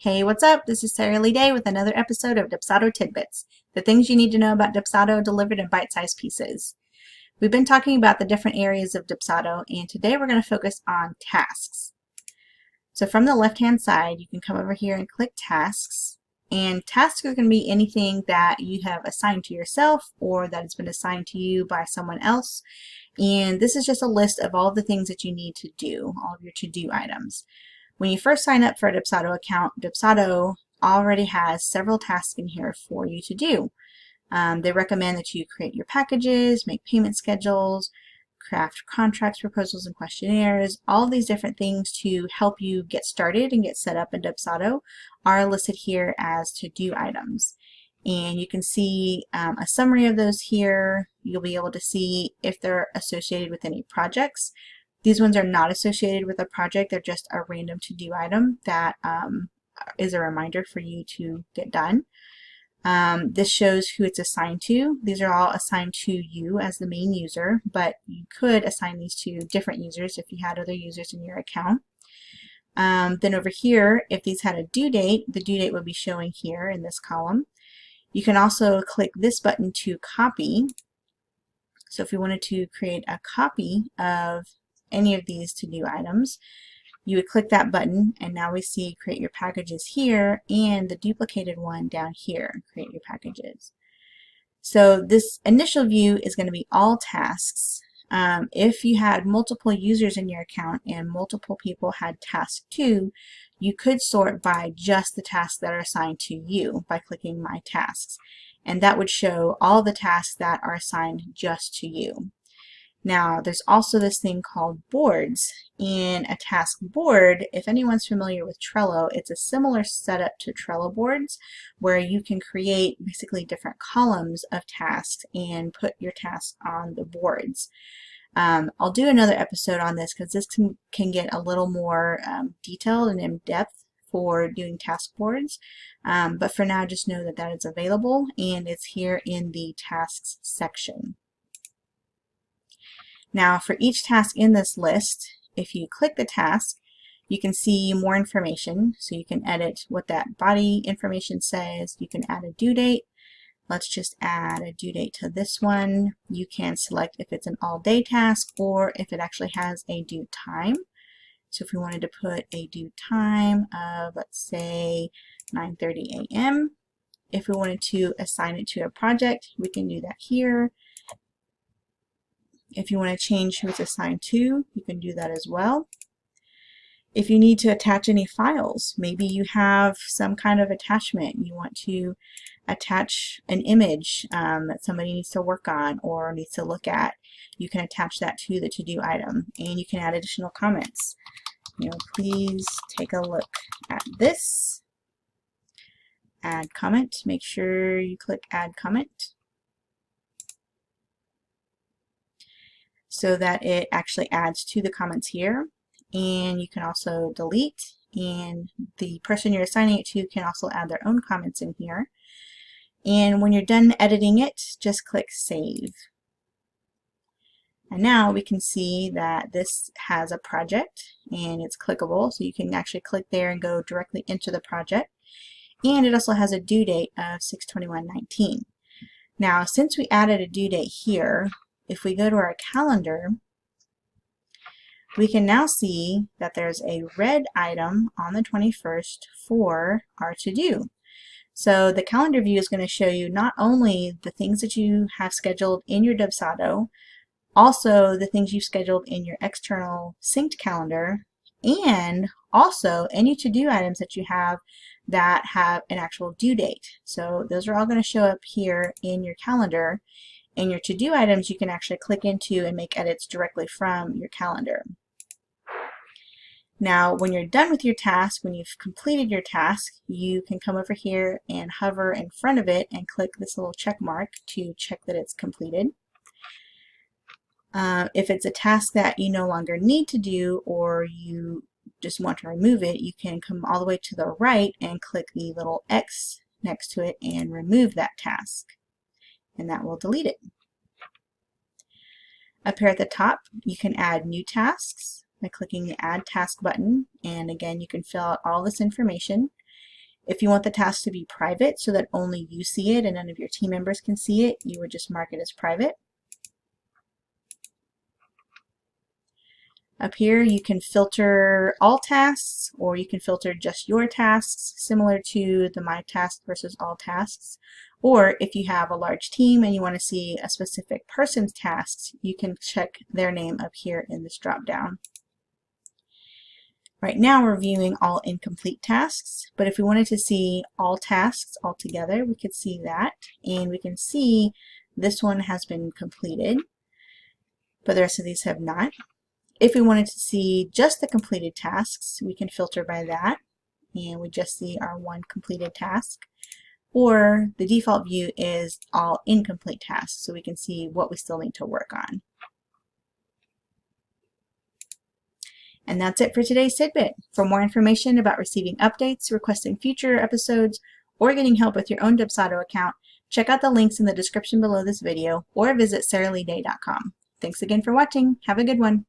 Hey, what's up? This is Sarah Lee Day with another episode of Dubsado Tidbits, the things you need to know about Dubsado delivered in bite-sized pieces. We've been talking about the different areas of Dubsado, and today we're going to focus on tasks. So from the left-hand side, you can come over here and click Tasks, and tasks are going to be anything that you have assigned to yourself or that has been assigned to you by someone else. And this is just a list of all the things that you need to do, all of your to-do items. When you first sign up for a Dubsado account, Dubsado already has several tasks in here for you to do. They recommend that you create your packages, make payment schedules, craft contracts, proposals, and questionnaires. All of these different things to help you get started and get set up in Dubsado are listed here as to-do items. And you can see a summary of those here. You'll be able to see if they're associated with any projects. These ones are not associated with a project. They're just a random to-do item that is a reminder for you to get done. This shows who it's assigned to. These are all assigned to you as the main user, but you could assign these to different users if you had other users in your account. Then over here, if these had a due date, the due date would be showing here in this column. You can also click this button to copy. So if we wanted to create a copy of any of these to-do items, you would click that button, and now we see create your packages here and the duplicated one down here, create your packages. So this initial view is going to be all tasks. If you had multiple users in your account and multiple people had task 2, you could sort by just the tasks that are assigned to you by clicking My Tasks. And that would show all the tasks that are assigned just to you. Now, there's also this thing called boards. In a task board, if anyone's familiar with Trello, it's a similar setup to Trello boards where you can create basically different columns of tasks and put your tasks on the boards. I'll do another episode on this because this can get a little more detailed and in-depth for doing task boards. But for now, just know that that is available and it's here in the tasks section. Now for each task in this list, if you click the task, you can see more information. So you can edit what that body information says. You can add a due date. Let's just add a due date to this one. You can select if it's an all-day task or if it actually has a due time. So if we wanted to put a due time of, let's say, 9:30 a.m. If we wanted to assign it to a project, we can do that here. If you want to change who it's assigned to, you can do that as well. If you need to attach any files, maybe you have some kind of attachment. You want to attach an image that somebody needs to work on or needs to look at. You can attach that to the to-do item, and you can add additional comments. Please take a look at this. Add comment. Make sure you click add comment, so that it actually adds to the comments here. And you can also delete, and the person you're assigning it to can also add their own comments in here. And when you're done editing it, just click save. And now we can see that this has a project and it's clickable, so you can actually click there and go directly into the project. And it also has a due date of 6/21/19. Now since we added a due date here, if we go to our calendar, we can now see that there's a red item on the 21st for our to-do. So the calendar view is going to show you not only the things that you have scheduled in your Dubsado, also the things you've scheduled in your external synced calendar, and also any to-do items that you have that have an actual due date. So those are all going to show up here in your calendar. And your to-do items you can actually click into and make edits directly from your calendar. Now when you're done with your task, when you've completed your task, you can come over here and hover in front of it and click this little check mark to check that it's completed. If it's a task that you no longer need to do or you just want to remove it, you can come all the way to the right and click the little X next to it and remove that task. And that will delete it. Up here at the top, you can add new tasks by clicking the Add Task button, and again you can fill out all this information. If you want the task to be private so that only you see it and none of your team members can see it, you would just mark it as private. Up here you can filter all tasks, or you can filter just your tasks, similar to the My Task versus All Tasks. Or if you have a large team and you want to see a specific person's tasks, you can check their name up here in this drop down. Right now we're viewing all incomplete tasks, but if we wanted to see all tasks all together, we could see that, and we can see this one has been completed, but the rest of these have not. If we wanted to see just the completed tasks, we can filter by that, and we just see our one completed task. Or the default view is all incomplete tasks, so we can see what we still need to work on. And that's it for today's tidbit. For more information about receiving updates, requesting future episodes, or getting help with your own Dubsado account, check out the links in the description below this video or visit sarahleeday.com. Thanks again for watching. Have a good one.